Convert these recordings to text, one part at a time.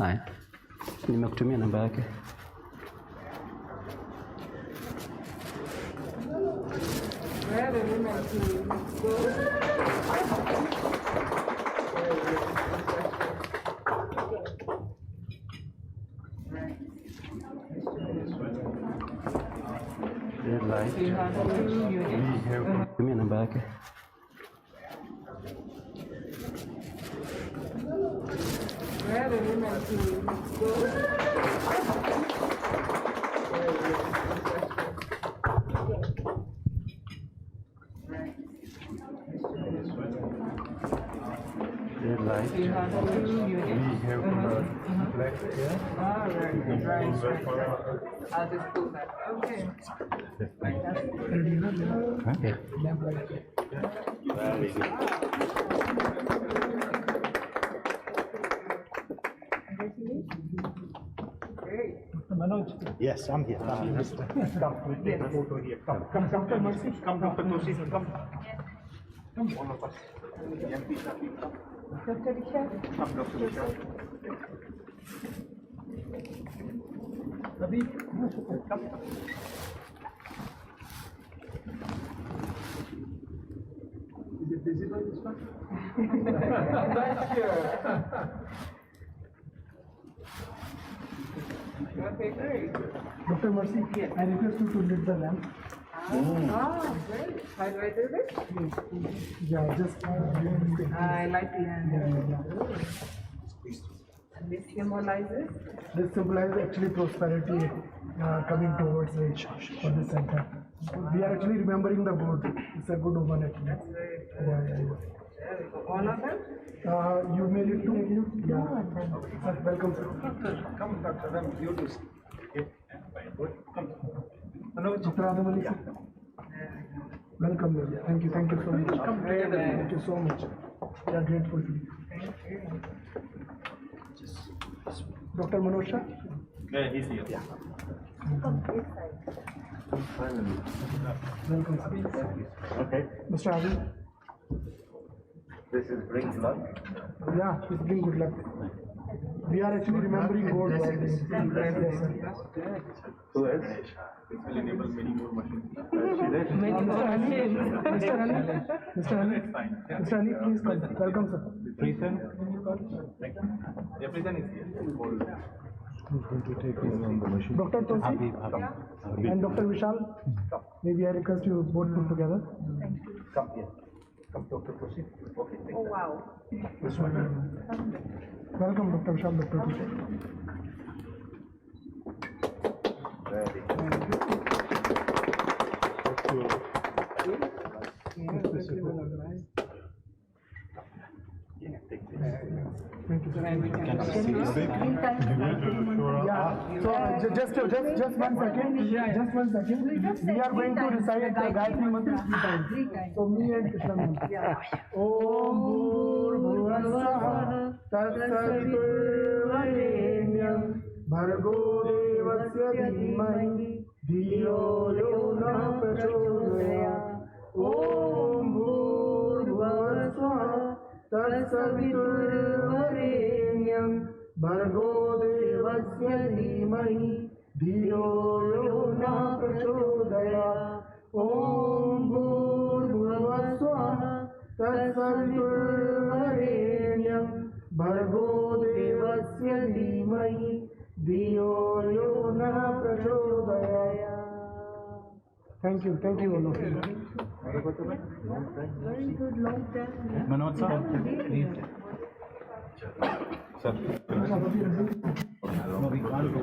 Haya, nimekutumia namba yake. Tumia namba yake. I'll just put that. Okay. Manoj. Yes, I'm here. Come, we take a photo here. Come, Dr. Mercy. Come, Dr. Tosi. Come. Come, all of us. MP Shafi, come. Dr. Vishal. Come, Dr. Vishal. Abhi, Come. is it visible this one? Not sure. Okay, great. Dr. Mercy, I request you to lit the lamp. Ah, great. How do I do this? Yeah, just I like the hand. yeah. And this symbolizes? This symbolizes actually prosperity coming towards it for the center. We are actually remembering the good. It's a good one actually. That's very good. Yeah. There we go. All of them? You made it too? Yeah. Sir, welcome, sir. Come, Dr. Ram, you do. Come. Dr. Adamali, sir. Welcome, sir. Thank you so much. Come together. Thank you so much. We are grateful to you. Dr. Manoj Shah? Yeah, he's here. Yeah. Welcome, sir. Okay. Mr. Adi? This is bring blood. Yeah, please bring good luck. We are actually remembering gold. Yes, sir. Who else? This will enable many more machines. Mr. Ali, please come. Welcome, sir. Prison. Yeah, prison is here. Who's going to take over on the machine? Dr. Tosi and Dr. Vishal, maybe I request you both put together. Come here. Come, Dr. Tosi. Okay, take Oh, that. wow. This one. Welcome, Dr. Vishal, Dr. Tosi. Ready. Thank you, sir. Can I see this? Yeah, so just 1 second. Just 1 second. We are going to recite the Gayatri Mantra 3 times. So me and Krishna ma'am. Om Bhurvasvaha Tatsaviturvarenyam Bhargo Devasya Dhimahi Dhiyo Yo Na Prachodayat. Om Bhurvasvaha Tatsaviturvarenyam Bhargo Devasya Dhimahi Dhiyo Yo Na Prachodayat. Om Bhurvasvaha Tatsaviturvarenyam Bhargo Devasya Dhimahi Dhiyo Yo Na Prachodayat. Thank you all of you. Very good, long time. Manoj sir, please. Sir. No, we can't go.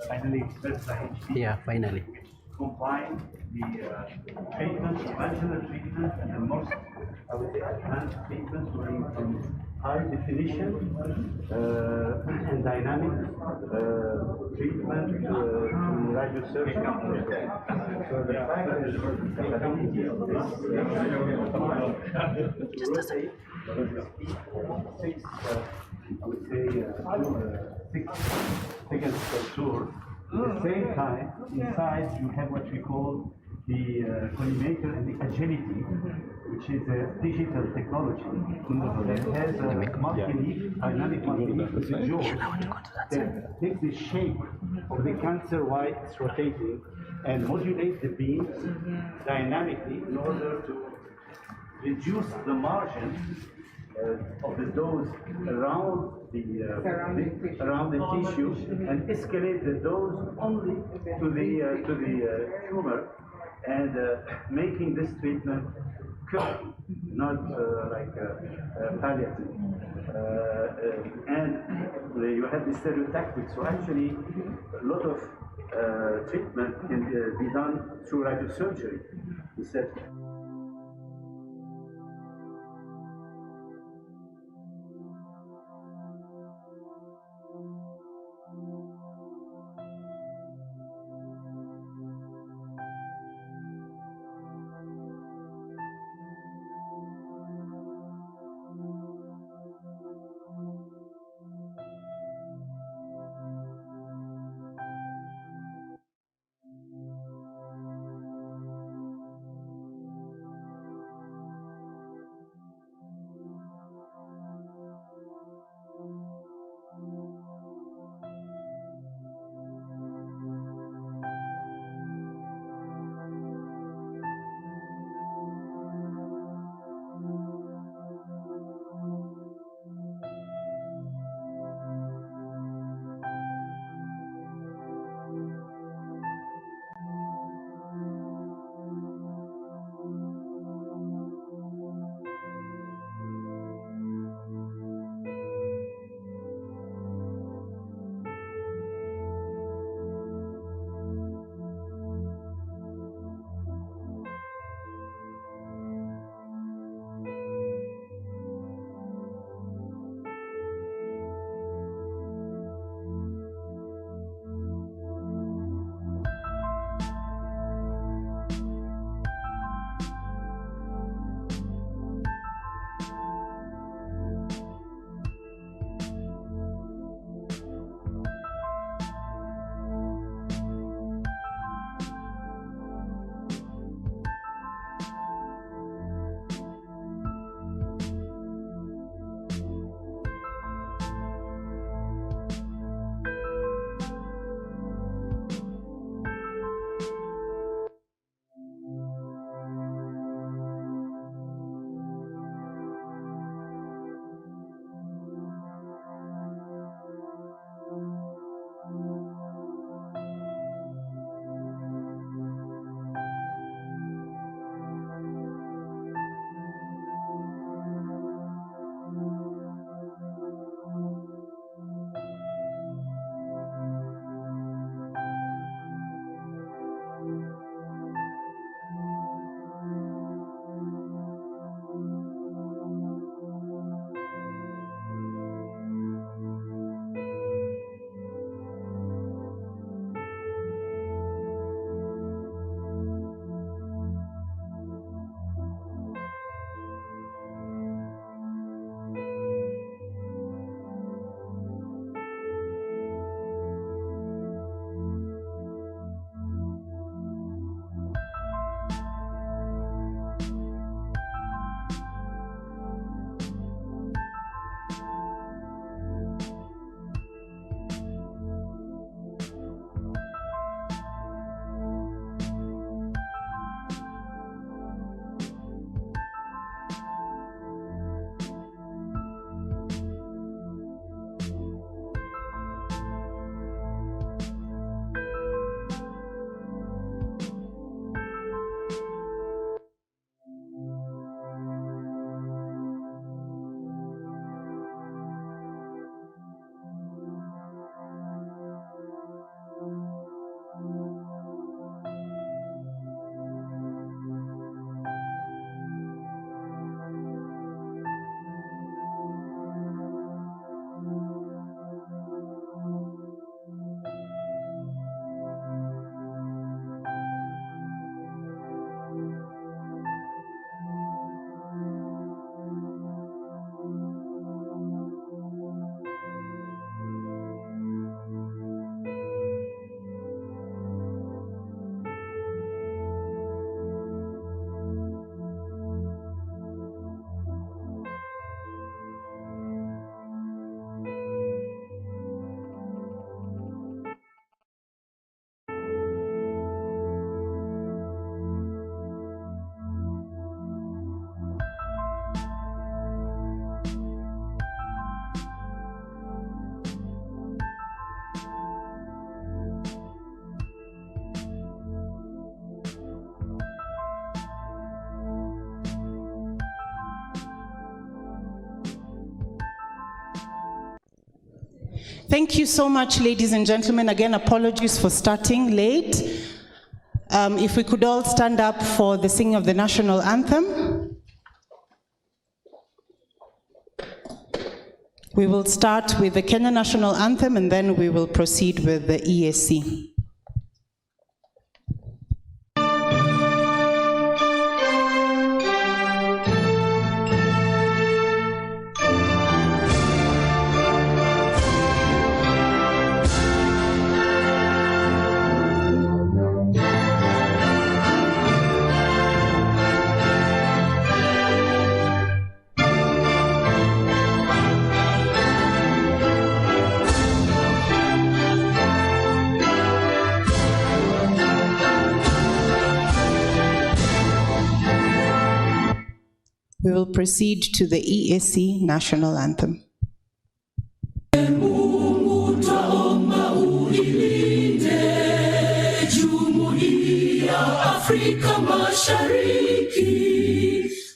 Finally, Yeah, finally. combine the treatment, conventional treatment, and the most, I would say, advanced treatments going from high definition and dynamic treatment to radiosurgery. So the fact that the capability of this I would say 6 seconds per tour At the same time, inside you have what we call the collimator and the agility, which is a digital technology that has a multi-leaf, dynamic multi-leaf with the jaws that takes the shape of the cancer while it's rotating and modulate the beams dynamically in order to reduce the margin of the dose around the tissue and escalate the dose only to the tumor and making this treatment cure, not palliative. And you have the stereotactic, so actually a lot of treatment can be done through radiosurgery instead. Thank you so much, ladies and gentlemen. Again, apologies for starting late. If we could all stand up for the singing of the national anthem. We will start with the Kenya national anthem and then we will proceed with the EAC. We will proceed to the EAC national anthem. Mungu twaomba uilinde Jumuiya Afrika Mashariki,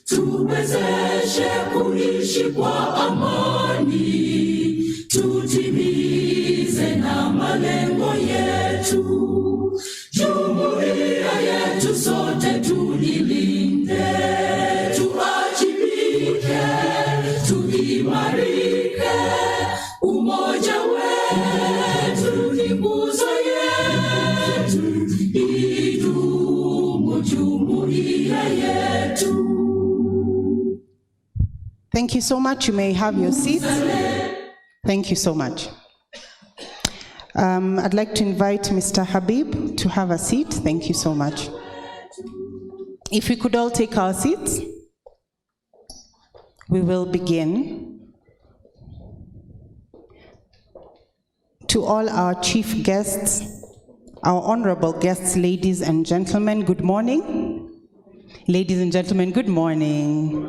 tuwezeshe kuishi kwa amani, tutimize na malengo yetu. Jumuiya yetu sote tuilinde, tuimarike, umoja wetu ni nguzo yetu, idumu jumuiya yetu. Thank you so much. You may have your seats. Thank you so much. I'd like to invite Mr. Habib to have a seat. Thank you so much. If we could all take our seats. We will begin. To all our chief guests, our honorable guests, ladies and gentlemen, good morning. Ladies and gentlemen, good morning.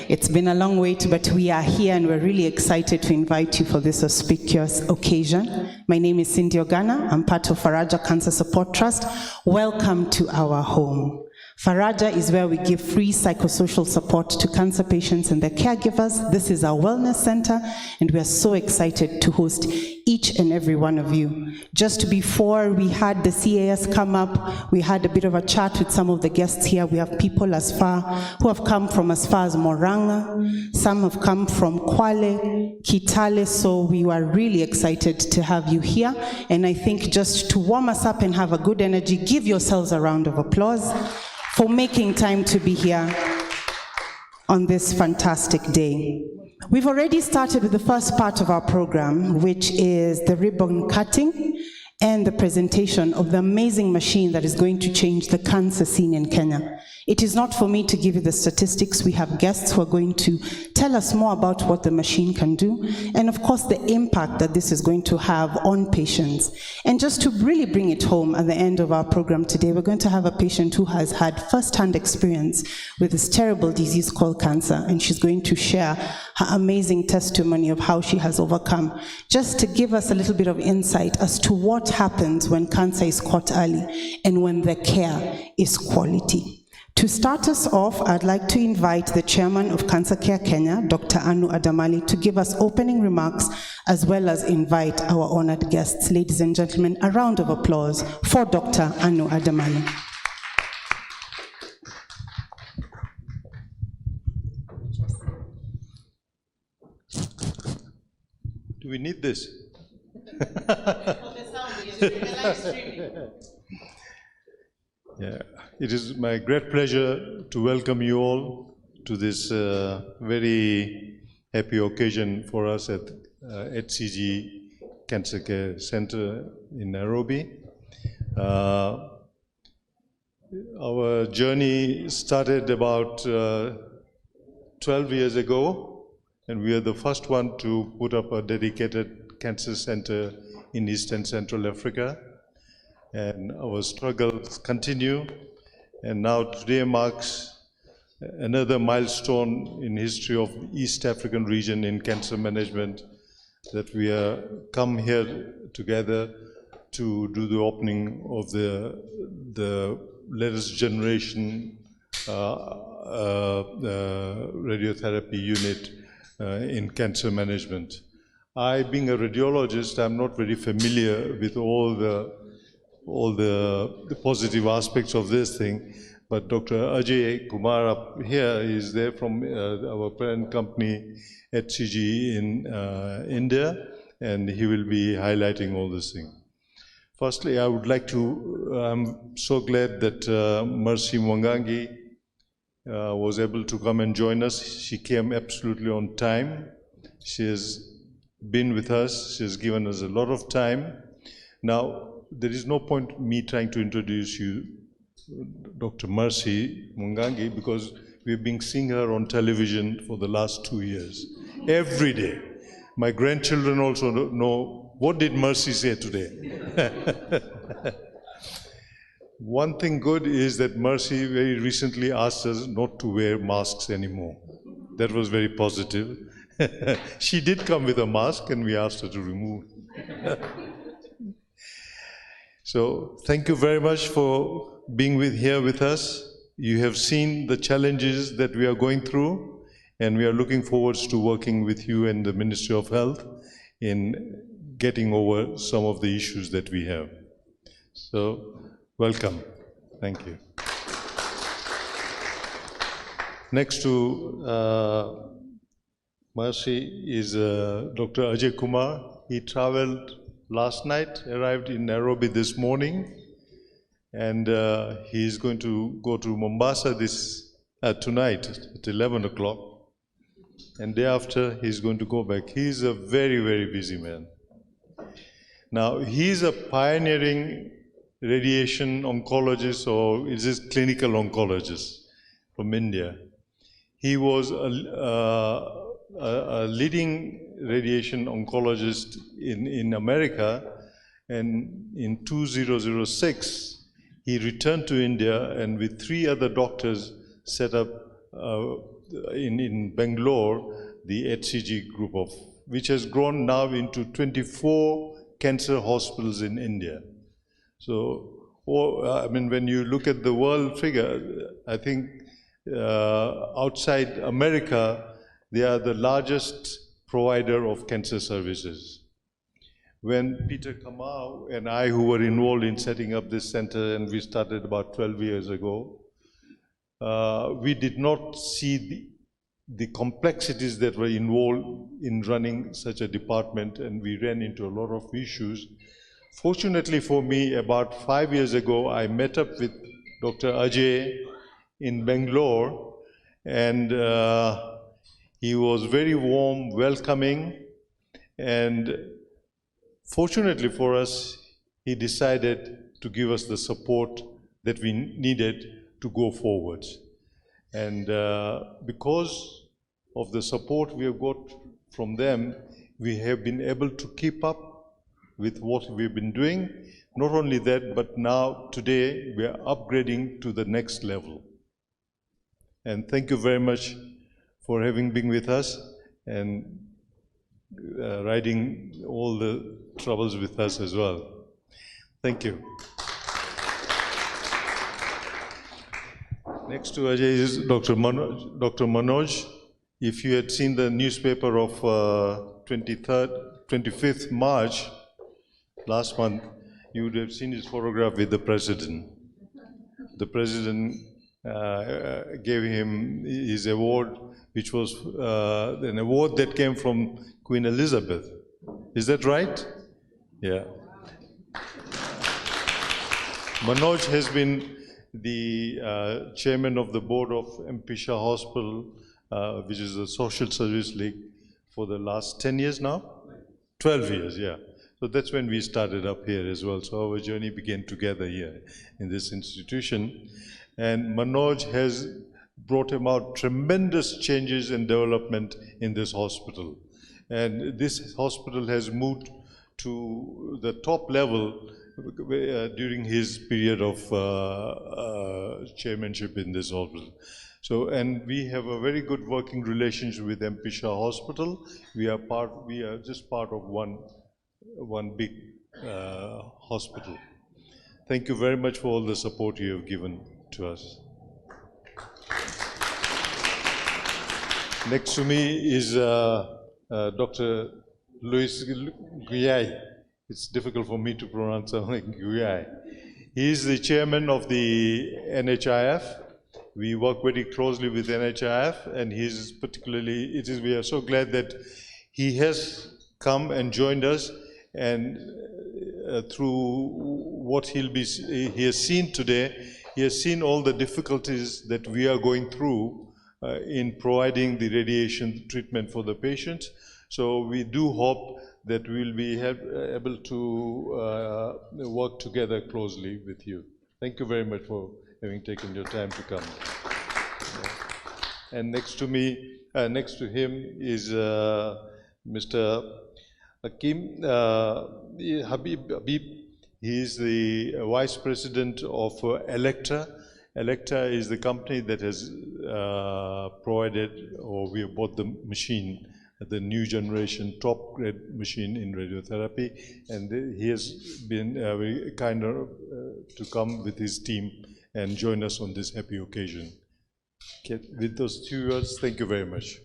It's been a long wait, but we are here and we're really excited to invite you for this auspicious occasion. My name is Cindy Ogana. I'm part of Faraja Cancer Support Trust. Welcome to our home. Faraja is where we give free psychosocial support to cancer patients and their caregivers. This is our wellness center, and we are so excited to host each and every one of you. Just before we had the CAS come up, we had a bit of a chat with some of the guests here. We have people who have come from as far as Moranga. Some have come from Kwale, Kitale, so we were really excited to have you here. And I think just to warm us up and have a good energy, give yourselves a round of applause for making time to be here on this fantastic day. We've already started with the first part of our program, which is the ribbon cutting and the presentation of the amazing machine that is going to change the cancer scene in Kenya. It is not for me to give you the statistics. We have guests who are going to tell us more about what the machine can do, and of course the impact that this is going to have on patients. And just to really bring it home at the end of our program today, we're going to have a patient who has had first-hand experience with this terrible disease called cancer, and she's going to share her amazing testimony of how she has overcome, just to give us a little bit of insight as to what happens when cancer is caught early and when the care is quality. To start us off, I'd like to invite the chairman of Cancer Care Kenya, Dr. Anu Adamali, to give us opening remarks, as well as invite our honored guests. Ladies and gentlemen, a round of applause for Dr. Anu Adamali. Do we need this? Yeah, it is my great pleasure to welcome you all to this very happy occasion for us at HCG Cancer Care Center in Nairobi. Our journey started about 12 years ago, and we are the first one to put up a dedicated cancer center in East and Central Africa. And our struggles continue, and now today marks another milestone in history of the East African region in cancer management, that we are come here together to do the opening of the latest generation radiotherapy unit in cancer management. I, being a radiologist, I'm not very familiar with all the positive aspects of this thing. But Dr. Ajay Kumar up here is there from our parent company, HCG in India, and he will be highlighting all this thing. Firstly, I would like to, I'm so glad that Mercy Mwangangi was able to come and join us. She came absolutely on time. She has been with us. She has given us a lot of time. Now, there is no point me trying to introduce you, Dr. Mercy Mwangangi, because we've been seeing her on television for the last 2 years, every day. My grandchildren also know, what did Mercy say today? One thing good is that Mercy very recently asked us not to wear masks anymore. That was very positive. She did come with a mask and we asked her to remove it. So thank you very much for being here with us. You have seen the challenges that we are going through, and we are looking forward to working with you and the Ministry of Health in getting over some of the issues that we have. So, welcome. Thank you. Next to Mercy is Dr. Ajay Kumar. He traveled last night, arrived in Nairobi this morning, and he is going to go to Mombasa tonight at 11 o'clock. And day after, he's going to go back. He's a very, very busy man. Now, he's a pioneering radiation oncologist, or is this clinical oncologist from India. He was a leading radiation oncologist in America, and in 2006, he returned to India and with 3 other doctors set up in Bangalore the HCG group, which has grown now into 24 cancer hospitals in India. So, I mean, when you look at the world figure, I think outside America, they are the largest provider of cancer services. When Peter Kamau and I, who were involved in setting up this center, and we started about 12 years ago, we did not see the complexities that were involved in running such a department, and we ran into a lot of issues. Fortunately for me, about 5 years ago, I met up with Dr. Ajay in Bangalore, and he was very warm, welcoming, and fortunately for us, he decided to give us the support that we needed to go forward. And because of the support we have got from them, we have been able to keep up with what we've been doing. Not only that, but now, today, we are upgrading to the next level. And thank you very much for having been with us and riding all the troubles with us as well. Thank you. Next to Ajay is Dr. Manoj. If you had seen the newspaper of 25th March, last month, you would have seen his photograph with the President. The President gave him his award, which was an award that came from Queen Elizabeth. Is that right? Yeah. Manoj has been the chairman of the board of MP Shah Hospital, which is a social service league, for the last 10 years now? 12 years, yeah. So that's when we started up here as well. So our journey began together here in this institution. And Manoj has brought about tremendous changes and development in this hospital. And this hospital has moved to the top level during his period of chairmanship in this hospital. So, and we have a very good working relationship with MP Shah Hospital. We are just part of one big hospital. Thank you very much for all the support you have given to us. Next to me is Dr. Luis Guyay. It's difficult for me to pronounce something Guyay. He is the chairman of the NHIF. We work very closely with NHIF, and he's particularly, we are so glad that he has come and joined us, and through what he has seen today, he has seen all the difficulties that we are going through in providing the radiation treatment for the patients. So we do hope that we will be able to work together closely with you. Thank you very much for having taken your time to come. And next to him is Mr. Hakim Habib. He is the Vice President of Elekta. Elekta is the company that has provided, or we have bought the machine, the new generation top grade machine in radiotherapy, and he has been very kind to come with his team and join us on this happy occasion. Okay, with those 2 words, thank you very much.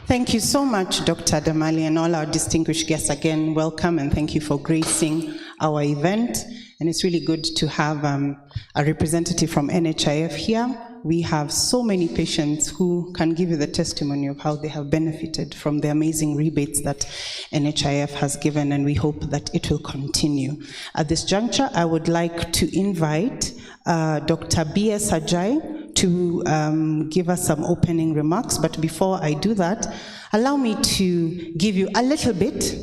Thank you so much, Dr. Damali, and all our distinguished guests. Again, welcome and thank you for gracing our event. And it's really good to have a representative from NHIF here. We have so many patients who can give you the testimony of how they have benefited from the amazing rebates that NHIF has given, and we hope that it will continue. At this juncture, I would like to invite Dr. B.S. Ajay to give us some opening remarks. But before I do that, allow me to give you a little bit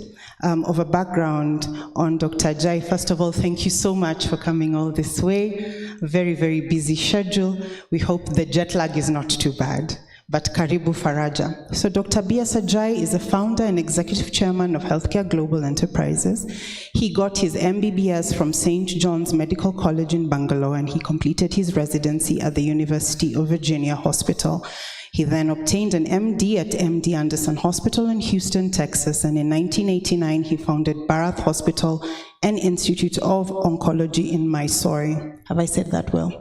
of a background on Dr. Ajay. First of all, thank you so much for coming all this way. Very, very busy schedule. We hope the jet lag is not too bad. But Karibu Faraja. So Dr. B.S. Ajay is a founder and executive chairman of Healthcare Global Enterprises. He got his MBBS from St. John's Medical College in Bangalore, and he completed his residency at the University of Virginia Hospital. He then obtained an MD at MD Anderson Hospital in Houston, Texas, and in 1989 he founded Bharath Hospital and Institute of Oncology in Mysore. Have I said that well?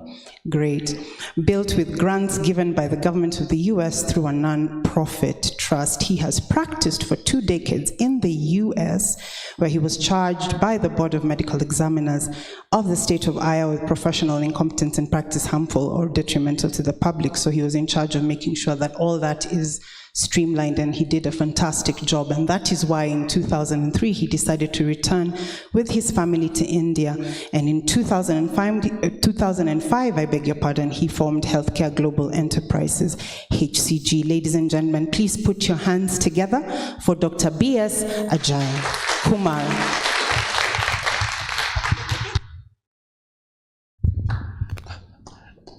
Great. Built with grants given by the government of the US through a non-profit trust. He has practiced for 2 decades in the US, where he was charged by the Board of Medical Examiners of the state of Iowa with professional incompetence and practice harmful or detrimental to the public. So he was in charge of making sure that all that is streamlined, and he did a fantastic job. And that is why in 2003 he decided to return with his family to India. And in 2005, I beg your pardon, he formed Healthcare Global Enterprises, HCG. Ladies and gentlemen, please put your hands together for Dr. B.S. Ajay Kumar.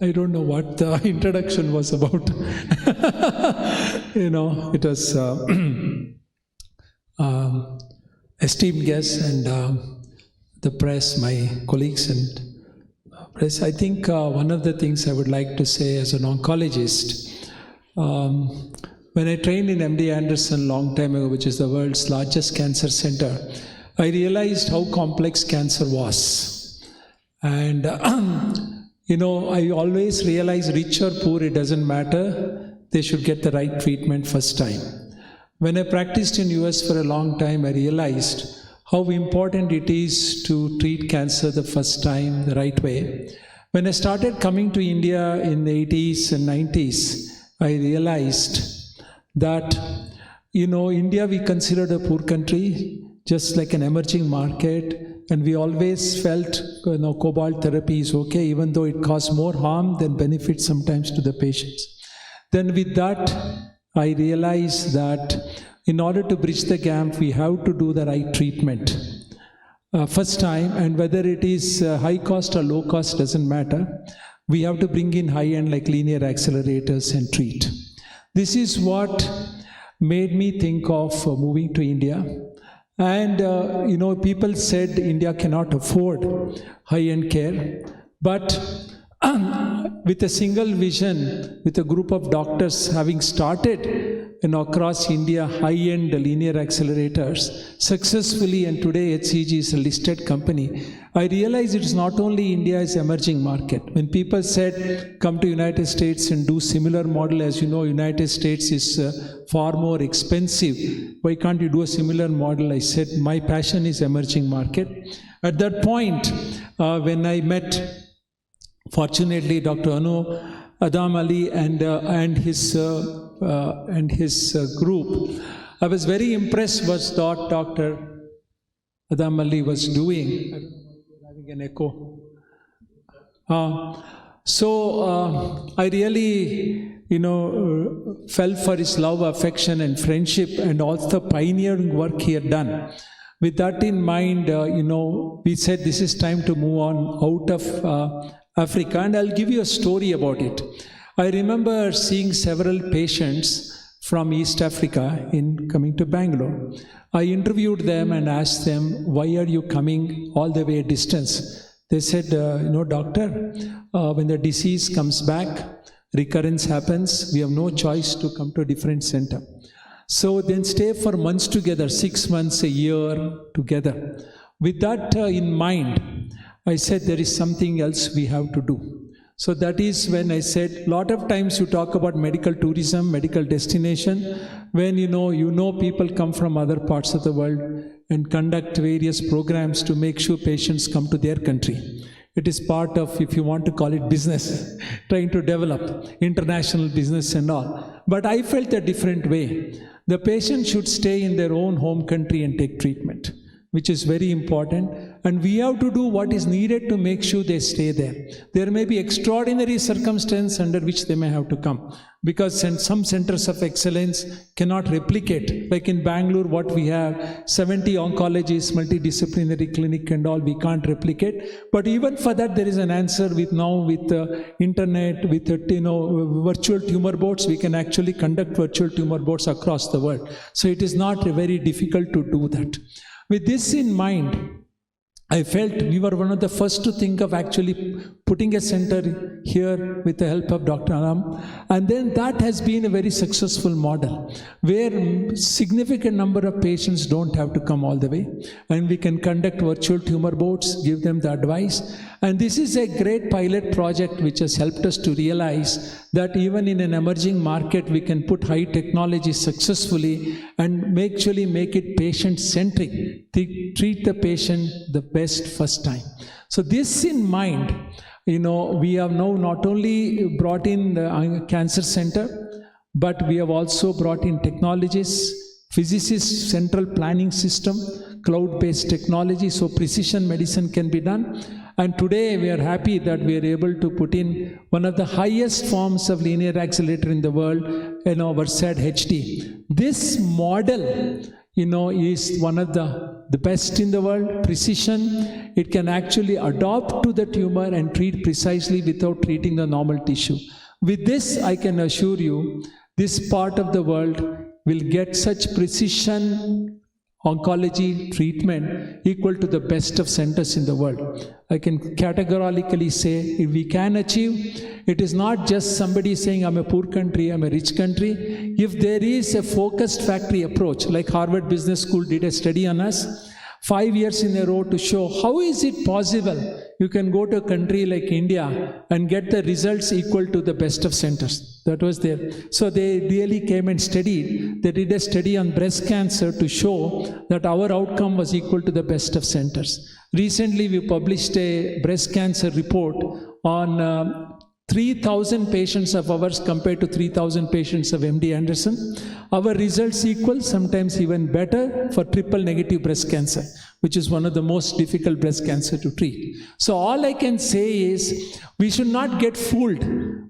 I don't know what the introduction was about. You know, it was esteemed guests and the press, my colleagues and press. I think one of the things I would like to say as an oncologist, when I trained in MD Anderson long time ago, which is the world's largest cancer center, I realized how complex cancer was. And you know, I always realize rich or poor, it doesn't matter. They should get the right treatment first time. When I practiced in US for a long time, I realized how important it is to treat cancer the first time the right way. When I started coming to India in the 80s and 90s, I realized that, you know, India we considered a poor country, just like an emerging market. And we always felt, you know, cobalt therapy is okay, even though it caused more harm than benefit sometimes to the patients. Then with that, I realized that in order to bridge the gap, we have to do the right treatment first time, and whether it is high cost or low cost doesn't matter. We have to bring in high-end like linear accelerators and treat. This is what made me think of moving to India. And, you know, people said India cannot afford high-end care, but with a single vision, with a group of doctors having started across India high-end linear accelerators successfully, and today HCG is a listed company, I realized it's not only India's emerging market. When people said, come to United States and do similar model, as you know, United States is far more expensive. Why can't you do a similar model? I said, my passion is emerging market. At that point, when I met, fortunately, Dr. Anu Adam Ali and his group, I was very impressed with what Dr. Adam Ali was doing. Having an echo. I really, fell for his love, affection, and friendship, and also the pioneering work he had done. With that in mind, we said this is time to move on out of Africa, and I'll give you a story about it. I remember seeing several patients from East Africa coming to Bangalore. I interviewed them and asked them, why are you coming all the way a distance? They said, doctor, when the disease comes back, recurrence happens, we have no choice to come to a different center. So then stay for months together, 6 months, a year together. With that in mind, I said there is something else we have to do. So that is when I said, a lot of times you talk about medical tourism, medical destination, when people come from other parts of the world and conduct various programs to make sure patients come to their country. It is part of, if you want to call it business, trying to develop international business and all. But I felt a different way. The patient should stay in their own home country and take treatment, which is very important, and we have to do what is needed to make sure they stay there. There may be extraordinary circumstances under which they may have to come, because some centers of excellence cannot replicate. Like in Bangalore, what we have, 70 oncologists, multidisciplinary clinic and all, we can't replicate. But even for that, there is an answer with internet, with virtual tumor boards. We can actually conduct virtual tumor boards across the world. So it is not very difficult to do that. With this in mind, I felt we were one of the first to think of actually putting a center here with the help of Dr. Aram. And then that has been a very successful model, where significant number of patients don't have to come all the way. And we can conduct virtual tumor boards, give them the advice. And this is a great pilot project which has helped us to realize that even in an emerging market, we can put high technology successfully and actually make it patient-centric. Treat the patient the best first time. So this in mind, we have now not only brought in the cancer center, but we have also brought in technologists, physicists, central planning system, cloud-based technology, so precision medicine can be done. And today we are happy that we are able to put in one of the highest forms of linear accelerator in the world, our SAD HD. This model, is one of the best in the world. Precision, it can actually adopt to the tumor and treat precisely without treating the normal tissue. With this, I can assure you, this part of the world will get such precision oncology treatment equal to the best of centers in the world. I can categorically say, if we can achieve, it is not just somebody saying, I'm a poor country, I'm a rich country. If there is a focused factory approach, like Harvard Business School did a study on us, 5 years in a row to show how is it possible you can go to a country like India and get the results equal to the best of centers. That was there. So they really came and studied. They did a study on breast cancer to show that our outcome was equal to the best of centers. Recently, we published a breast cancer report on 3,000 patients of ours compared to 3,000 patients of MD Anderson. Our results equal, sometimes even better, for triple negative breast cancer, which is one of the most difficult breast cancer to treat. So all I can say is, we should not get fooled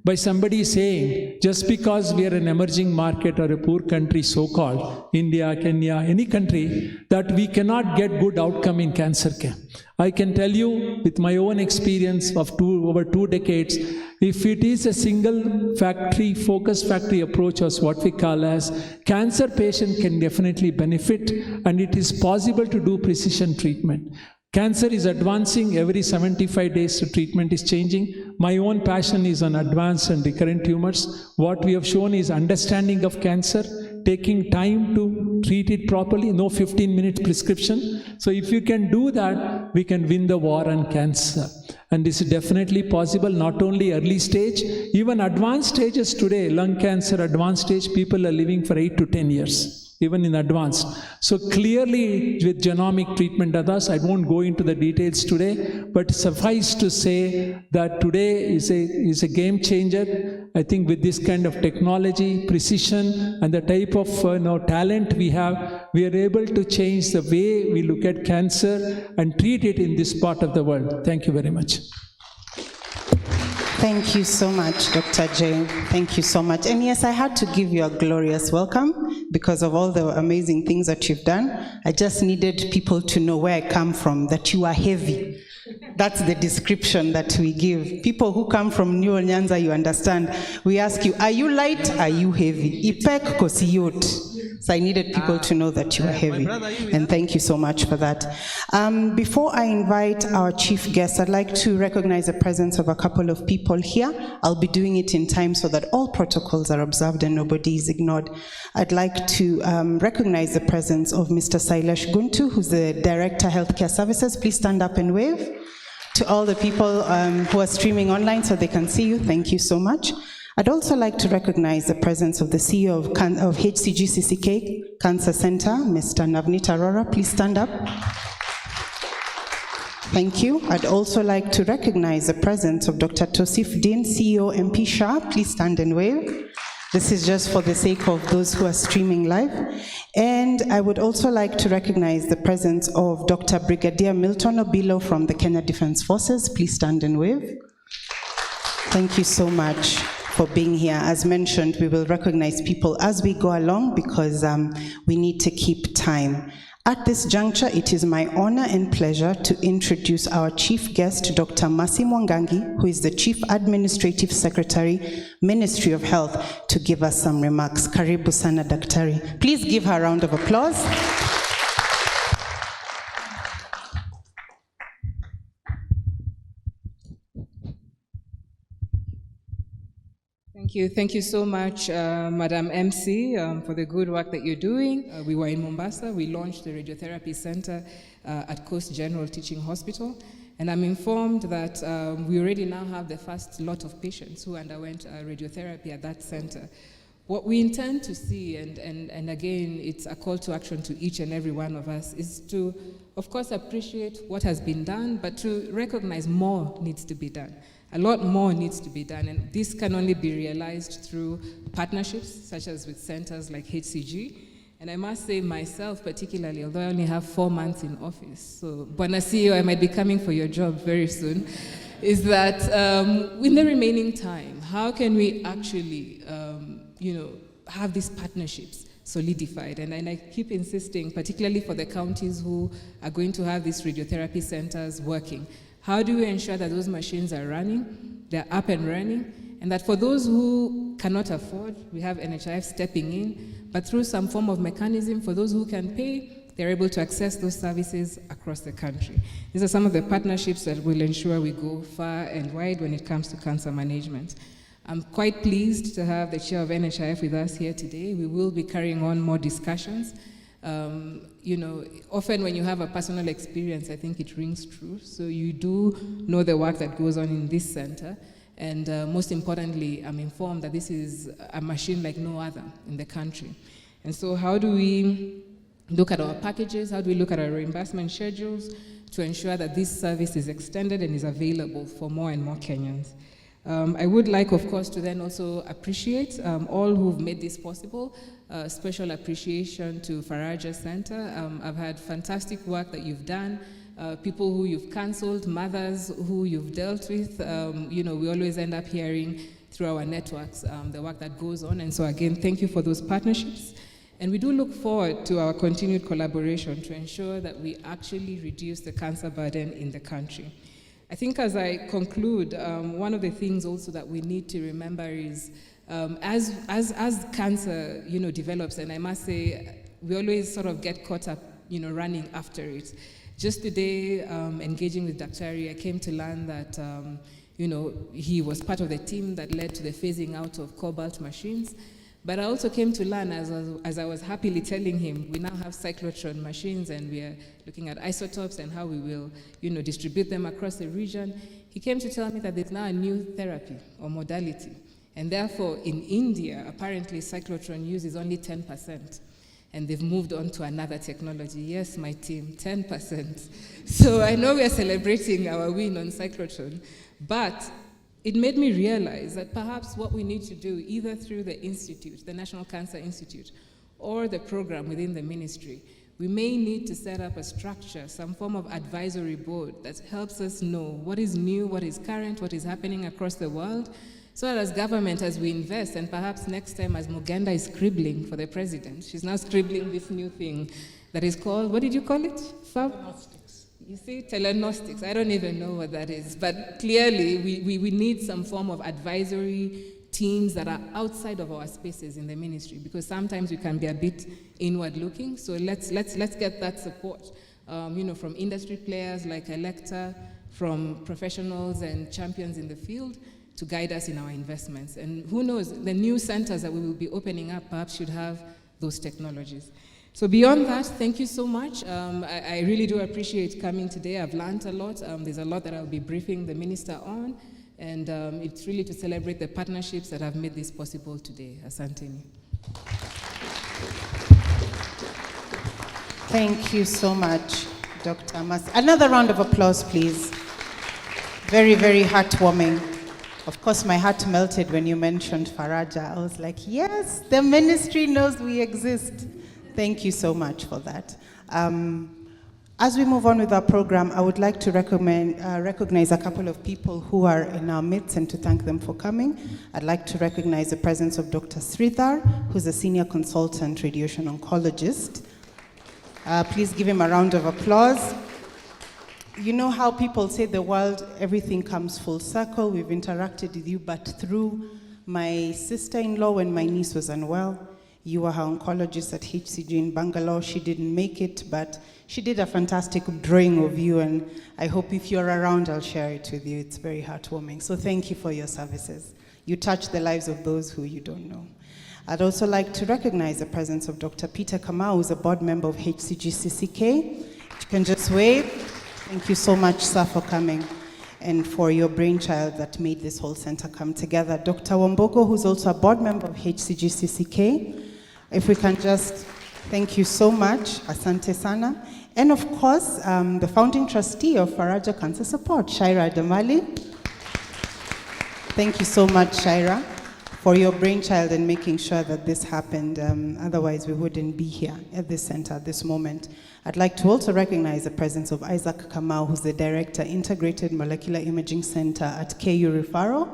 by somebody saying, just because we are an emerging market or a poor country, so-called, India, Kenya, any country, that we cannot get good outcome in cancer care. I can tell you, with my own experience of over 2 decades, if it is a single factory, focused factory approach, as what we call as, cancer patient can definitely benefit, and it is possible to do precision treatment. Cancer is advancing. Every 75 days the treatment is changing. My own passion is on advanced and recurrent tumors. What we have shown is understanding of cancer, taking time to treat it properly, no 15-minute prescription. So if you can do that, we can win the war on cancer. And this is definitely possible, not only early stage, even advanced stages today, lung cancer, advanced stage, people are living for 8 to 10 years. Even in advanced. So clearly with genomic treatment others, I won't go into the details today, but suffice to say that today is a game changer. I think with this kind of technology, precision, and the type of talent we have, we are able to change the way we look at cancer and treat it in this part of the world. Thank you very much. Thank you so much, Dr. J. Thank you so much. And yes, I had to give you a glorious welcome because of all the amazing things that you've done. I just needed people to know where I come from, that you are heavy. That's the description that we give. People who come from New Nyanza, you understand. We ask you, are you light? Are you heavy? Ipek kosiyot. So I needed people to know that you are heavy. And thank you so much for that. Before I invite our chief guest, I'd like to recognize the presence of a couple of people here. I'll be doing it in time so that all protocols are observed and nobody is ignored. I'd like to recognize the presence of Mr. Sailesh Guntu, who's the Director, Healthcare Services. Please stand up and wave. To all the people who are streaming online so they can see you, thank you so much. I'd also like to recognize the presence of the CEO of HCG-CCK Cancer Center, Mr. Navneet Arora. Please stand up. Thank you. I'd also like to recognize the presence of Dr. Tosif Din, CEO MP Shah. Please stand and wave. This is just for the sake of those who are streaming live. And I would also like to recognize the presence of Dr. Brigadier Milton Obilo from the Kenya Defense Forces. Please stand and wave. Thank you so much for being here. As mentioned, we will recognize people as we go along because we need to keep time. At this juncture, it is my honor and pleasure to introduce our chief guest, Dr. Mercy Mwangangi, who is the Chief Administrative Secretary, Ministry of Health, to give us some remarks. Karibu sana, Daktari. Please give her a round of applause. Thank you so much, Madam MC, for the good work that you're doing. We were in Mombasa. We launched the Radiotherapy Center at Coast General Teaching Hospital, and I'm informed that we already now have the first lot of patients who underwent radiotherapy at that center. What we intend to see, and again, it's a call to action to each and every one of us, is to, of course, appreciate what has been done, but to recognize more needs to be done. A lot more needs to be done, and this can only be realized through partnerships, such as with centers like HCG. And I must say myself particularly, although I only have 4 months in office, so Bwana CEO, I might be coming for your job very soon, is that in the remaining time, how can we actually, have these partnerships solidified? And I keep insisting, particularly for the counties who are going to have these radiotherapy centers working, how do we ensure that those machines are running, they're up and running, and that for those who cannot afford, we have NHIF stepping in, but through some form of mechanism, for those who can pay, they're able to access those services across the country. These are some of the partnerships that will ensure we go far and wide when it comes to cancer management. I'm quite pleased to have the chair of NHIF with us here today. We will be carrying on more discussions. Often when you have a personal experience, I think it rings true. So you do know the work that goes on in this center. And most importantly, I'm informed that this is a machine like no other in the country. And so how do we look at our packages? How do we look at our reimbursement schedules to ensure that this service is extended and is available for more and more Kenyans? I would like, of course, to then also appreciate all who've made this possible. Special appreciation to Faraja Center. I've had fantastic work that you've done. People who you've cancelled, mothers who you've dealt with. We always end up hearing through our networks the work that goes on. And so again, thank you for those partnerships. And we do look forward to our continued collaboration to ensure that we actually reduce the cancer burden in the country. I think as I conclude, one of the things also that we need to remember is as cancer, develops, and I must say, we always sort of get caught up, running after it. Just today, engaging with Dr. Ari, I came to learn that he was part of the team that led to the phasing out of cobalt machines. But I also came to learn, as I was happily telling him, we now have cyclotron machines and we are looking at isotopes and how we will distribute them across the region. He came to tell me that there's now a new therapy or modality. And therefore, in India, apparently cyclotron use is only 10%. And they've moved on to another technology. Yes, my team, 10%. So I know we are celebrating our win on cyclotron, but it made me realize that perhaps what we need to do, either through the institute, the National Cancer Institute, or the program within the ministry, we may need to set up a structure, some form of advisory board that helps us know what is new, what is current, what is happening across the world, so that as government, as we invest, and perhaps next time as Muganda is scribbling for the president, she's now scribbling this new thing that is called, what did you call it? Telenostics. You see, telenostics. I don't even know what that is. But clearly, we need some form of advisory teams that are outside of our spaces in the ministry, because sometimes we can be a bit inward-looking. So let's get that support, from industry players like Elekta, from professionals and champions in the field, to guide us in our investments. And who knows, the new centers that we will be opening up perhaps should have those technologies. So beyond that, thank you so much. I really do appreciate coming today. I've learned a lot. There's a lot that I'll be briefing the minister on, and it's really to celebrate the partnerships that have made this possible today. Asanteni. Thank you so much, Dr. Mas. Another round of applause, please. Very, very heartwarming. Of course, my heart melted when you mentioned Faraja. I was like, yes, the ministry knows we exist. Thank you so much for that. As we move on with our program, I would like to recognize a couple of people who are in our midst and to thank them for coming. I'd like to recognize the presence of Dr. Sridhar, who's a senior consultant radiation oncologist. Please give him a round of applause. You know how people say the world, everything comes full circle. We've interacted with you, but through my sister-in-law when my niece was unwell. You were her oncologist at HCG in Bangalore. She didn't make it, but she did a fantastic drawing of you, and I hope if you're around, I'll share it with you. It's very heartwarming. So thank you for your services. You touch the lives of those who you don't know. I'd also like to recognize the presence of Dr. Peter Kamau, who's a board member of HCG CCK. You can just wave. Thank you so much, sir, for coming and for your brainchild that made this whole center come together. Dr. Wambogo, who's also a board member of HCG CCK. If we can just, thank you so much, Asante Sana. And of course, the founding trustee of Faraja Cancer Support, Shaira Damali. Thank you so much, Shaira, for your brainchild and making sure that this happened. Otherwise, we wouldn't be here at this center at this moment. I'd like to also recognize the presence of Isaac Kamau, who's the Director, Integrated Molecular Imaging Center at KU Referral.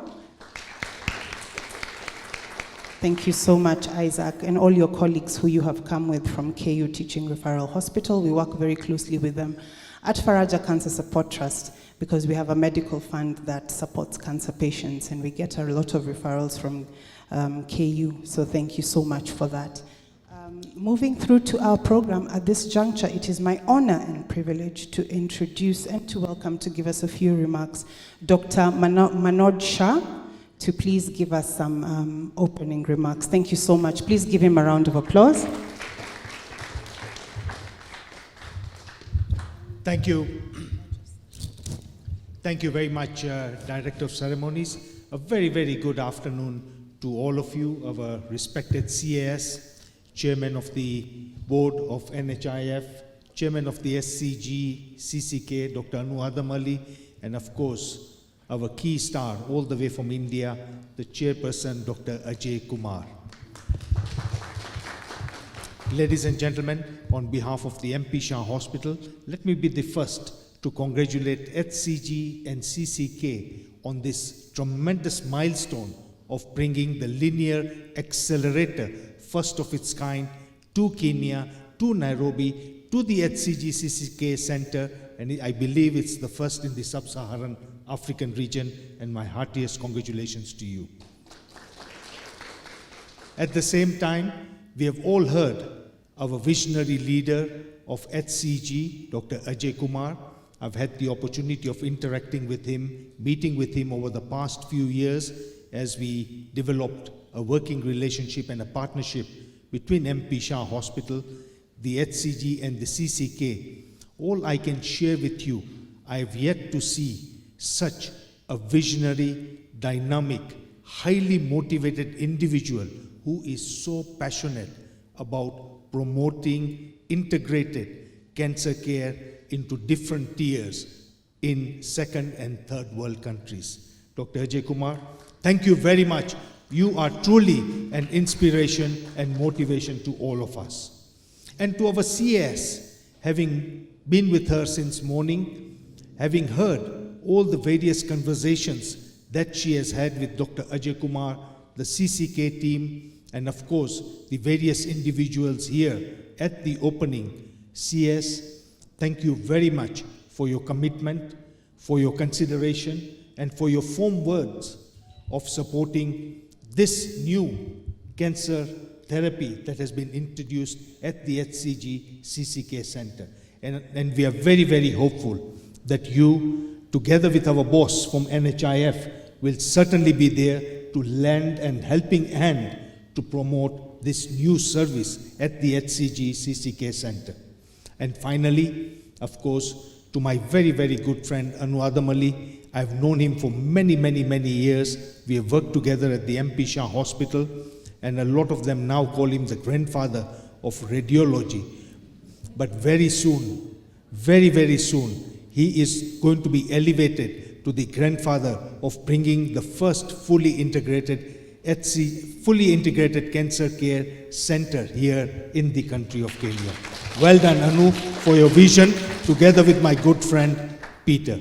Thank you so much, Isaac, and all your colleagues who you have come with from KU Teaching Referral Hospital. We work very closely with them at Faraja Cancer Support Trust because we have a medical fund that supports cancer patients, and we get a lot of referrals from KU, so thank you so much for that. Moving through to our program, at this juncture, it is my honor and privilege to introduce and to welcome, to give us a few remarks, Dr. Manoj Shah, to please give us some opening remarks. Thank you so much. Please give him a round of applause. Thank you. Thank you very much, Director of Ceremonies. A very, very good afternoon to all of you, our respected CAS, Chairman of the Board of NHIF, Chairman of the SCG, CCK, Dr. Anuadam Ali, and of course, our key star all the way from India, the Chairperson, Dr. Ajay Kumar. Ladies and gentlemen, on behalf of the MP Shah Hospital, let me be the first to congratulate HCG and CCK on this tremendous milestone of bringing the linear accelerator, first of its kind, to Kenya, to Nairobi, to the HCG CCK Center, and I believe it's the first in the sub-Saharan African region, and my heartiest congratulations to you. At the same time, we have all heard our visionary leader, of HCG, Dr. Ajay Kumar. I've had the opportunity of interacting with him, meeting with him over the past few years as we developed a working relationship and a partnership between MP Shah Hospital, the HCG and the CCK. All I can share with you, I have yet to see such a visionary, dynamic, highly motivated individual who is so passionate about promoting integrated cancer care into different tiers in second and third world countries. Dr. Ajay Kumar, thank you very much. You are truly an inspiration and motivation to all of us. And to our CS, having been with her since morning, having heard all the various conversations that she has had with Dr. Ajay Kumar, the CCK team, and of course, the various individuals here at the opening. CS, thank you very much for your commitment, for your consideration, and for your firm words of supporting this new cancer therapy that has been introduced at the HCG CCK Center. And we are very, very hopeful that you, together with our boss from NHIF, will certainly be there to lend and helping hand to promote this new service at the HCG CCK Center. And finally, of course, to my very, very good friend Anuradham Ali, I've known him for many, many, many years. We have worked together at the MP Shah Hospital, and a lot of them now call him the grandfather of radiology. But very soon, very, very soon, he is going to be elevated to the grandfather of bringing the first fully integrated cancer care center here in the country of Kenya. Well done, Anu, for your vision, together with my good friend, Peter.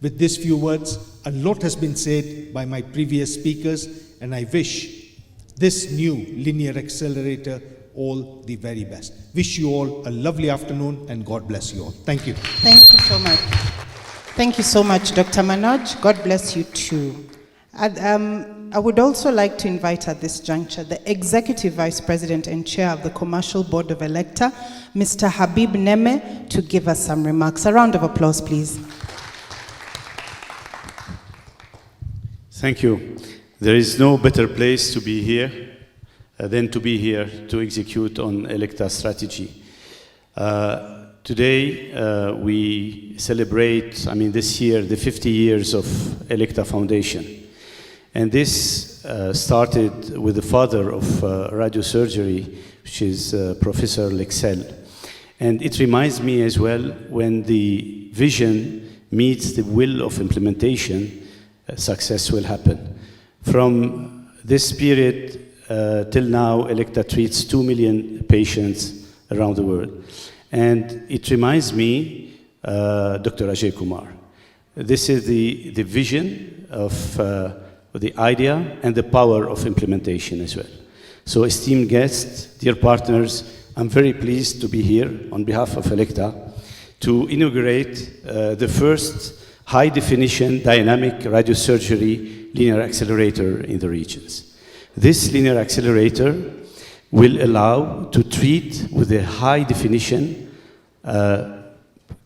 With these few words, a lot has been said by my previous speakers, and I wish this new linear accelerator all the very best. Wish you all a lovely afternoon, and God bless you all. Thank you. Thank you so much. Thank you so much, Dr. Manoj. God bless you too. I would also like to invite at this juncture the Executive Vice President and Chair of the Commercial Board of Elekta, Mr. Habib Neme, to give us some remarks. A round of applause, please. Thank you. There is no better place to be here than to be here to execute on Elekta strategy. Today, we celebrate, this year, the 50 years of Elekta Foundation. And this started with the father of radiosurgery, which is Professor Lexell. And it reminds me as well, when the vision meets the will of implementation, success will happen. From this period till now, Elekta treats 2 million patients around the world. And it reminds me, Dr. Ajay Kumar. This is the vision of the idea and the power of implementation as well. So esteemed guests, dear partners, I'm very pleased to be here on behalf of Elekta to inaugurate the first high-definition dynamic radiosurgery linear accelerator in the regions. This linear accelerator will allow to treat with a high-definition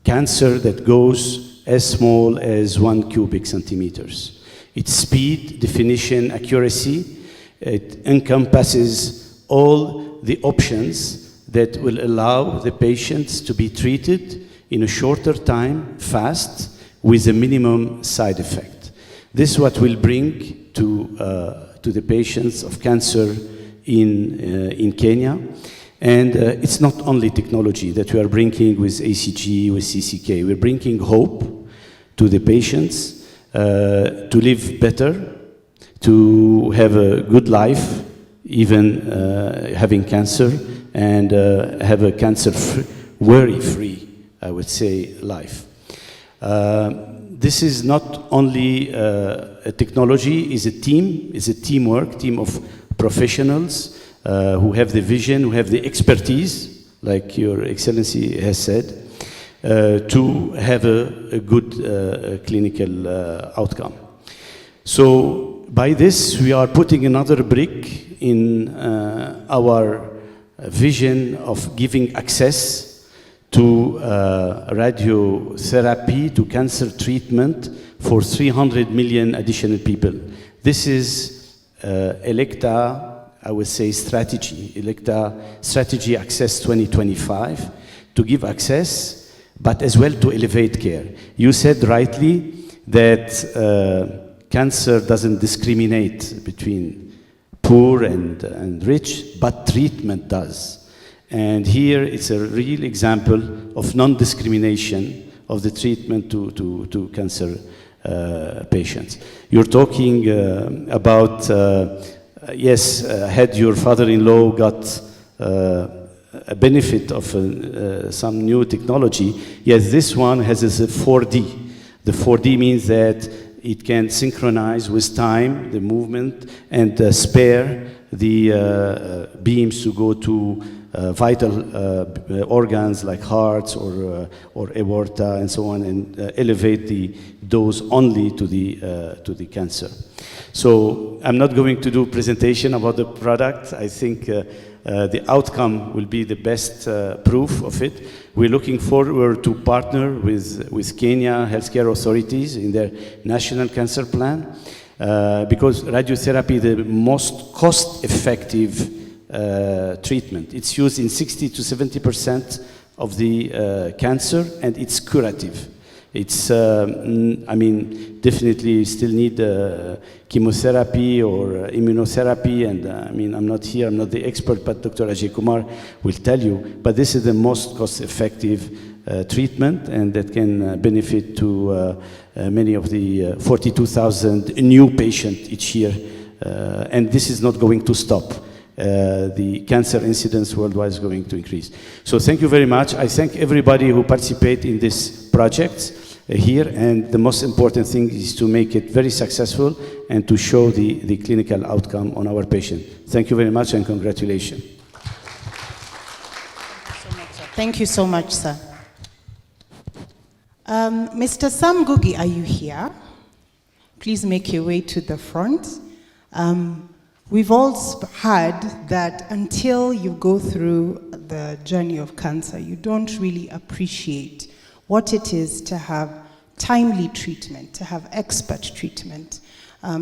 cancer that goes as small as 1 cubic centimeters. Its speed, definition, accuracy, it encompasses all the options that will allow the patients to be treated in a shorter time, fast, with a minimum side effect. This is what will bring to the patients of cancer in Kenya. And it's not only technology that we are bringing with ACG, with CCK. We're bringing hope to the patients to live better, to have a good life, even having cancer, and have a worry-free, I would say, life. This is not only a technology, it's a team, it's a teamwork, team of professionals who have the vision, who have the expertise, like Your Excellency has said, to have a good clinical outcome. So by this, we are putting another brick in our vision of giving access to radiotherapy, to cancer treatment for 300 million additional people. This is Elekta, I would say, strategy. Elekta strategy Access 2025, to give access, but as well to elevate care. You said rightly that cancer doesn't discriminate between poor and rich, but treatment does. And here it's a real example of non-discrimination of the treatment to cancer patients. You're talking about, yes, had your father-in-law got a benefit of some new technology? Yes, this one has a 4D. The 4D means that it can synchronize with time, the movement, and spare the beams to go to vital organs like hearts or aorta and so on, and elevate the dose only to the cancer. So I'm not going to do presentation about the product. I think the outcome will be the best proof of it. We're looking forward to partner with Kenya healthcare authorities in their national cancer plan, because radiotherapy is the most cost-effective treatment. It's used in 60 to 70% of the cancer, and it's curative. It's, I mean, definitely still need chemotherapy or immunotherapy, and I mean, I'm not the expert, but Dr. Ajay Kumar will tell you, but this is the most cost-effective treatment, and that can benefit to many of the 42,000 new patients each year, and this is not going to stop. The cancer incidence worldwide is going to increase. So thank you very much. I thank everybody who participated in this project here, and the most important thing is to make it very successful and to show the clinical outcome on our patient. Thank you very much, and congratulations. Thank you so much, sir. Mr. Sam Gugi, are you here? Please make your way to the front. We've all heard that until you go through the journey of cancer, you don't really appreciate what it is to have timely treatment, to have expert treatment,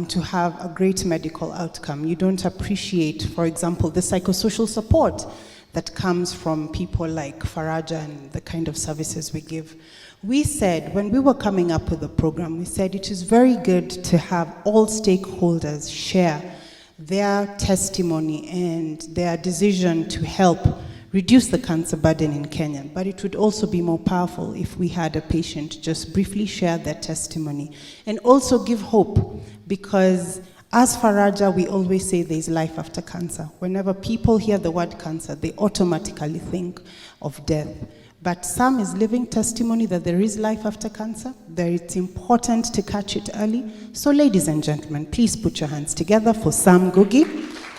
to have a great medical outcome. You don't appreciate, for example, the psychosocial support that comes from people like Faraja and the kind of services we give. We said, when we were coming up with the program, we said it is very good to have all stakeholders share their testimony and their decision to help reduce the cancer burden in Kenya. But it would also be more powerful if we had a patient just briefly share their testimony and also give hope, because as Faraja, we always say there's life after cancer. Whenever people hear the word cancer, they automatically think of death. But Sam is living testimony that there is life after cancer, that it's important to catch it early. So ladies and gentlemen, please put your hands together for Sam Gugi,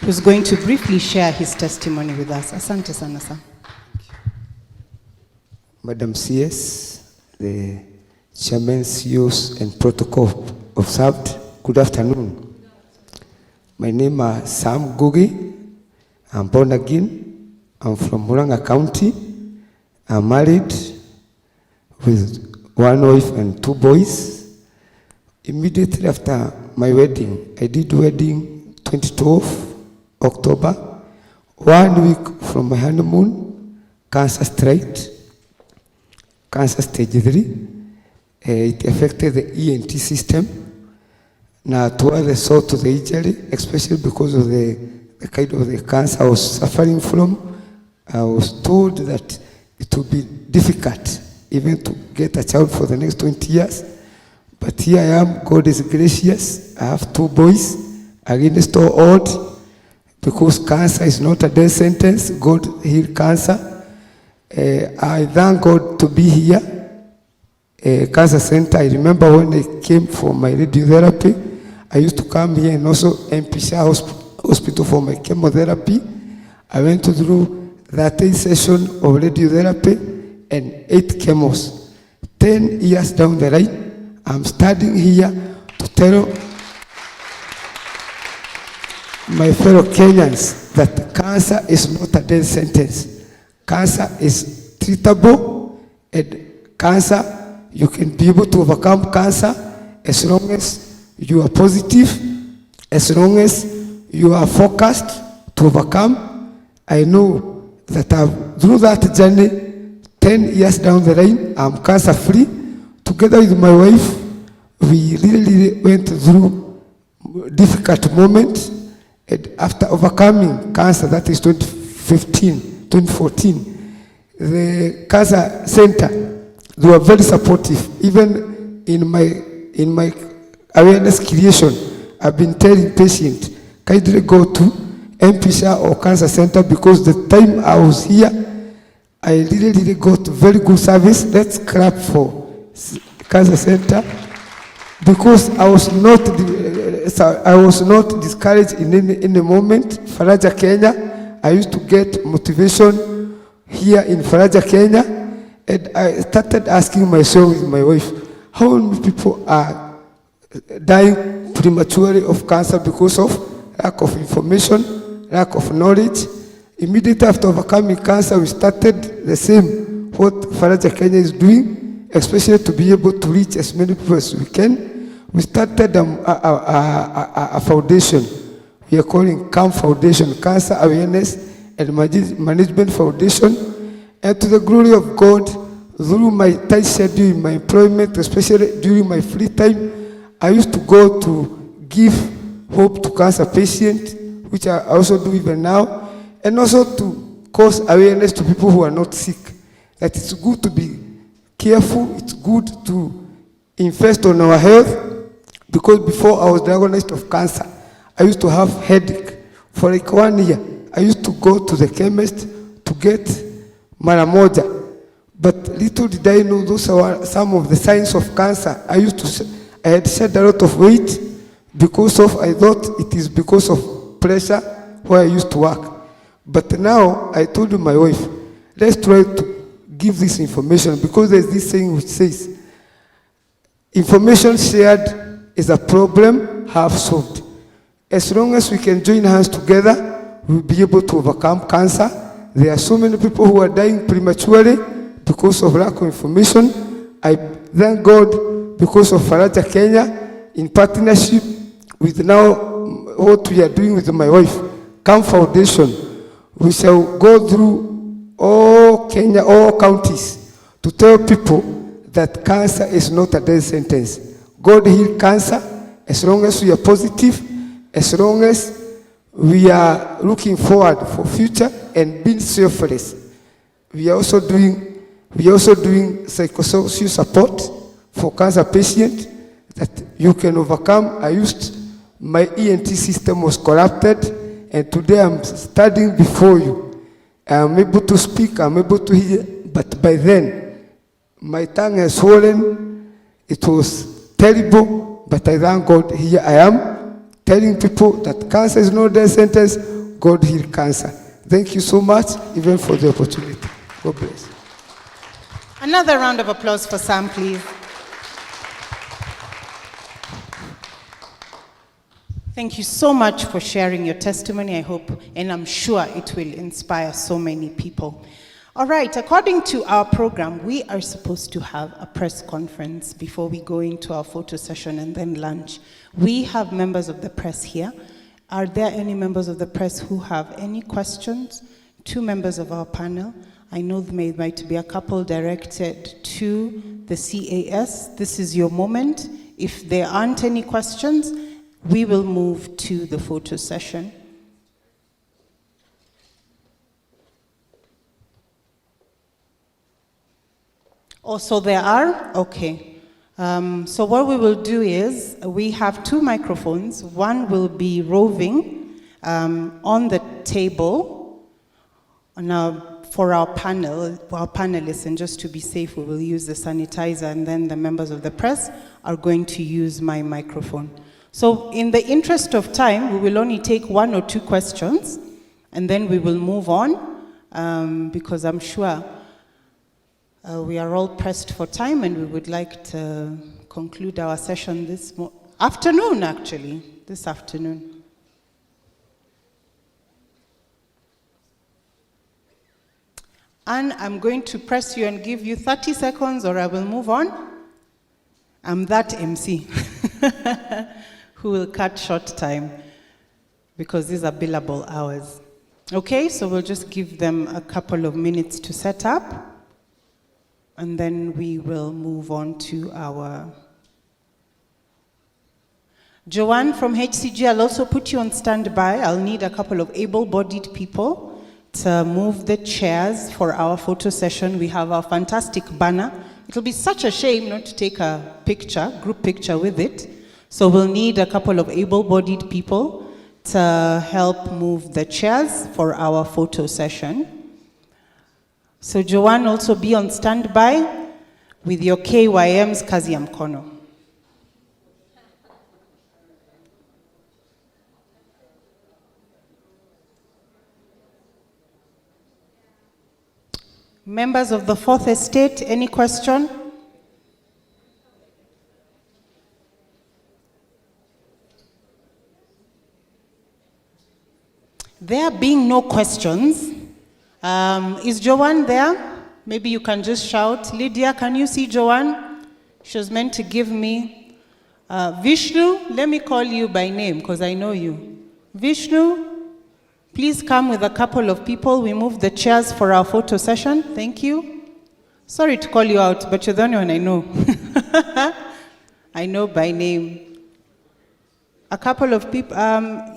who's going to briefly share his testimony with us. Asante sana, Sam. Madam CS, the chairman's use and protocol observed, good afternoon. My name is Sam Gugi. I'm born again. I'm from Murang'a County. I'm married with one wife and two boys. Immediately after my wedding, I did wedding 2012, October. 1 week from my honeymoon, cancer straight, cancer stage 3. It affected the ENT system. Now, towards the source to the injury, especially because of the kind of the cancer I was suffering from, I was told that it will be difficult even to get a child for the next 20 years. But here I am, God is gracious. I have two boys, against all odds, because cancer is not a death sentence. God healed cancer. I thank God to be here. Cancer Center, I remember when I came for my radiotherapy, I used to come here, and also MP Hospital for my chemotherapy. I went through 13 sessions of radiotherapy and 8 chemos. 10 years down the line, I'm standing here to tell my fellow Kenyans that cancer is not a death sentence. Cancer is treatable, And cancer, you can be able to overcome cancer as long as you are positive, as long as you are focused to overcome. I know that through that journey, 10 years down the line, I'm cancer free. Together with my wife, we really went through difficult moments. And after overcoming cancer, that is 2014, the cancer center, they were very supportive. Even in my awareness creation, I've been telling patients, kindly go to MP or cancer center, because the time I was here, I really got very good service. Let's clap for cancer center, because I was not discouraged in any moment. Faraja, Kenya, I used to get motivation here in Faraja, Kenya, and I started asking myself with my wife, how many people are dying prematurely of cancer because of lack of information, lack of knowledge. Immediately after overcoming cancer, we started the same, what Faraja Kenya is doing, especially to be able to reach as many people as we can. We started a foundation we are calling CAM Foundation, Cancer Awareness and Management Foundation. And to the glory of God, through my tight schedule in my employment, especially during my free time, I used to go to give hope to cancer patients, which I also do even now, and also to cause awareness to people who are not sick, that it's good to be careful, it's good to invest on our health, because before I was diagnosed of cancer, I used to have headache. For like 1 year, I used to go to the chemist to get Maramoja. But little did I know those are some of the signs of cancer. I had shed a lot of weight because of, I thought it is because of pressure where I used to work. But now I told my wife, let's try to give this information, because there's this saying which says, information shared is a problem half solved. As long as we can join hands together, we'll be able to overcome cancer. There are so many people who are dying prematurely because of lack of information. I thank God because of Faraja Kenya, in partnership with now what we are doing with my wife, CAM Foundation. We shall go through all Kenya, all counties, to tell people that cancer is not a death sentence. God heal cancer as long as we are positive, as long as we are looking forward for future and being selfless. We are also doing psychosocial support for cancer patients that you can overcome. My ENT system was corrupted, and today I'm standing before you. I'm able to speak, I'm able to hear, but by then, my tongue has swollen. It was terrible, but I thank God, here I am, telling people that cancer is not a death sentence. God heal cancer. Thank you so much, even for the opportunity. God bless. Another round of applause for Sam, please. Thank you so much for sharing your testimony. I hope, and I'm sure it will inspire so many people. All right, according to our program, we are supposed to have a press conference before we go into our photo session and then lunch. We have members of the press here. Are there any members of the press who have any questions? 2 members of our panel. I know there might be a couple directed to the CAS. This is your moment. If there aren't any questions, we will move to the photo session. Also there are? Okay. So what we will do is, we have 2 microphones. One will be roving on the table for our panelists, and just to be safe, we will use the sanitizer, and then the members of the press are going to use my microphone. So in the interest of time, we will only take 1 or 2 questions, and then we will move on, because I'm sure we are all pressed for time, and we would like to conclude our session this afternoon. And I'm going to press you and give you 30 seconds or I will move on. I'm that MC who will cut short time because these are billable hours. Okay, so we'll just give them a couple of minutes to set up and then we will move on to our... Joanne from HCG, I'll also put you on standby. I'll need a couple of able-bodied people to move the chairs for our photo session. We have our fantastic banner. It'll be such a shame not to take a picture, group picture with it. So we'll need a couple of able-bodied people to help move the chairs for our photo session. So Joanne, also be on standby with your KYM's kazi ya mkono. Members of the Fourth Estate, any question? There being no questions, is Joanne there? Maybe you can just shout. Lydia, can you see Joanne? She was meant to give me. Vishnu, let me call you by name because I know you. Vishnu, please come with a couple of people. We move the chairs for our photo session. Thank you. Sorry to call you out, but you're the only one I know. I know by name. A couple of people.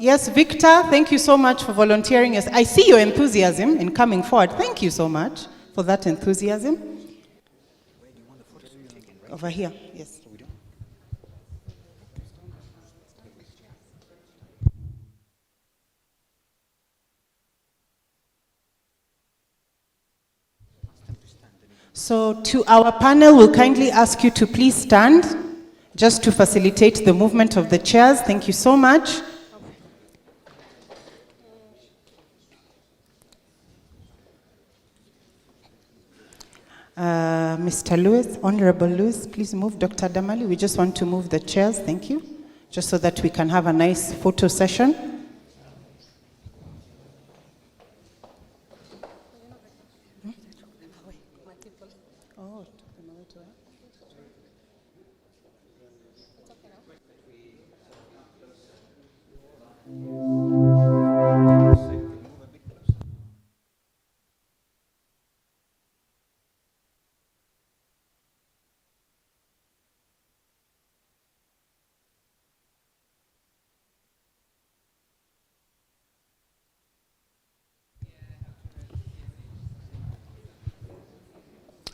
Yes, Victor, thank you so much for volunteering. Yes, I see your enthusiasm in coming forward. Thank you so much for that enthusiasm. Over here, yes. So to our panel, we'll kindly ask you to please stand just to facilitate the movement of the chairs. Thank you so much. Mr. Lewis, Honorable Lewis, please move. Dr. Damali, we just want to move the chairs. Thank you. Just so that we can have a nice photo session.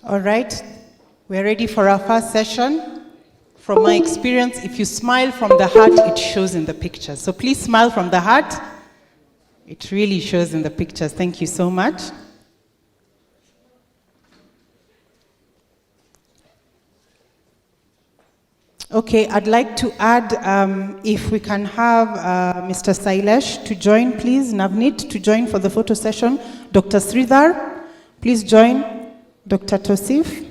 All right, we're ready for our first session. From my experience, if you smile from the heart, it shows in the pictures. So please smile from the heart. It really shows in the pictures. Thank you so much. Okay, I'd like to add, if we can have Mr. Sailesh to join, please. Navneet to join for the photo session. Dr. Sridhar, please join. Dr. Tosif,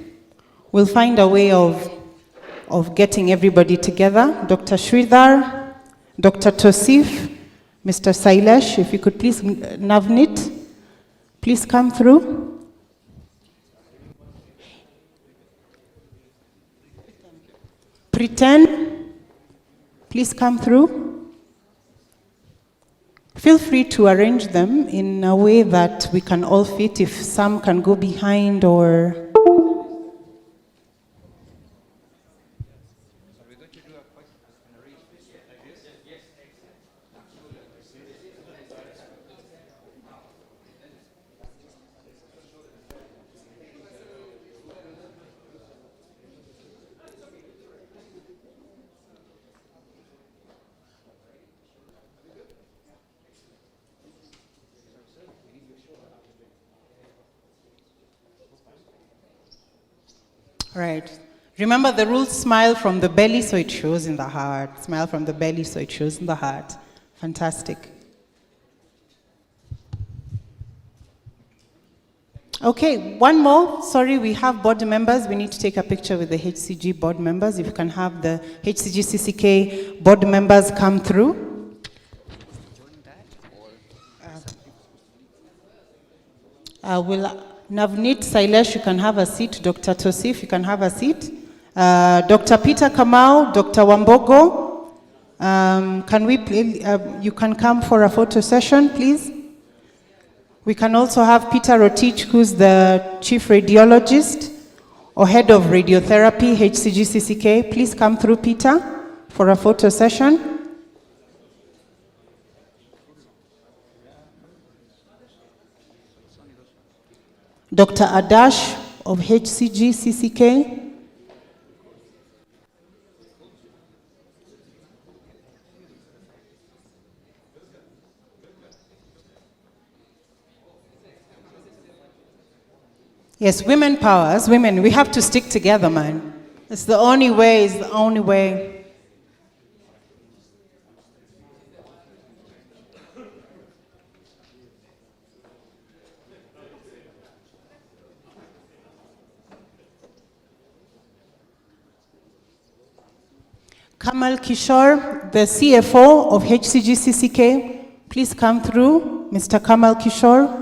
we'll find a way of getting everybody together. Dr. Sridhar, Dr. Tosif, Mr. Sailesh, if you could please, Navneet, please come through. Pretend, please come through. Feel free to arrange them in a way that we can all fit, if some can go behind or... Right. Remember the rule, smile from the belly so it shows in the heart. Smile from the belly so it shows in the heart. Fantastic. Okay, one more. Sorry, we have board members. We need to take a picture with the HCG board members. If you can have the HCG CCK board members come through. Navneet Sailesh, you can have a seat. Dr. Tosif, you can have a seat. Dr. Peter Kamau, Dr. Wambogo, can we please, you can come for a photo session, please? We can also have Peter Rotich, who's the chief radiologist or head of radiotherapy, HCG-CCK. Please come through, Peter, for a photo session. Dr. Adash of HCG-CCK. Yes, women powers, women, we have to stick together, man. It's the only way, it's the only way. Kamal Kishore, the CFO of HCG-CCK, please come through, Mr. Kamal Kishore.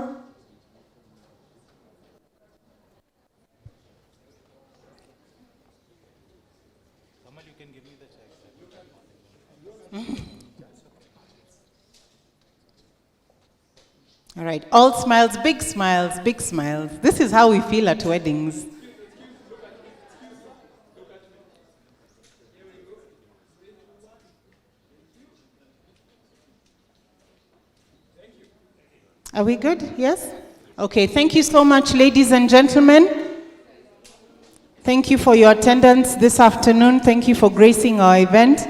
All right, all smiles, big smiles, big smiles. This is how we feel at weddings. Are we good? Yes? Okay, thank you so much, ladies and gentlemen. Thank you for your attendance this afternoon. Thank you for gracing our event.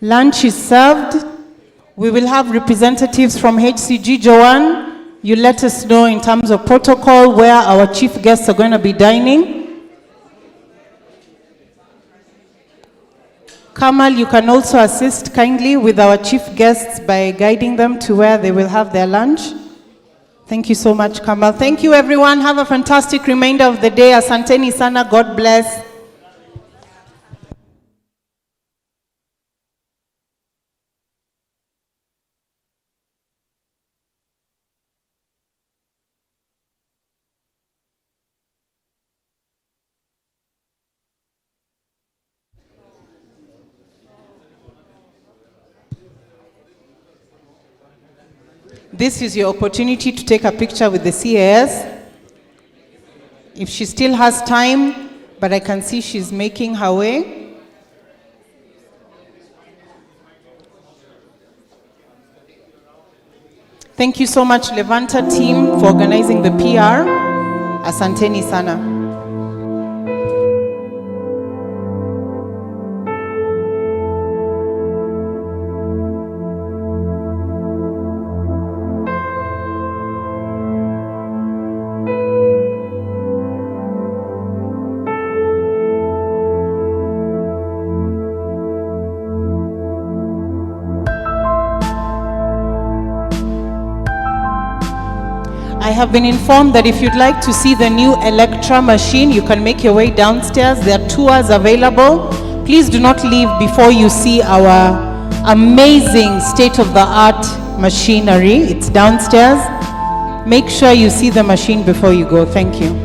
Lunch is served. We will have representatives from HCG. Joanne, you let us know in terms of protocol where our chief guests are going to be dining. Kamal, you can also assist kindly with our chief guests by guiding them to where they will have their lunch. Thank you so much, Kamal. Thank you, everyone. Have a fantastic remainder of the day. Asanteni sana. God bless. This is your opportunity to take a picture with the CAS. If she still has time, but I can see she's making her way. Thank you so much, Levanta team, for organizing the PR. Asanteni sana. I have been informed that if you'd like to see the new Elekta machine, you can make your way downstairs. There are tours available. Please do not leave before you see our amazing state-of-the-art machinery. It's downstairs. Make sure you see the machine before you go. Thank you.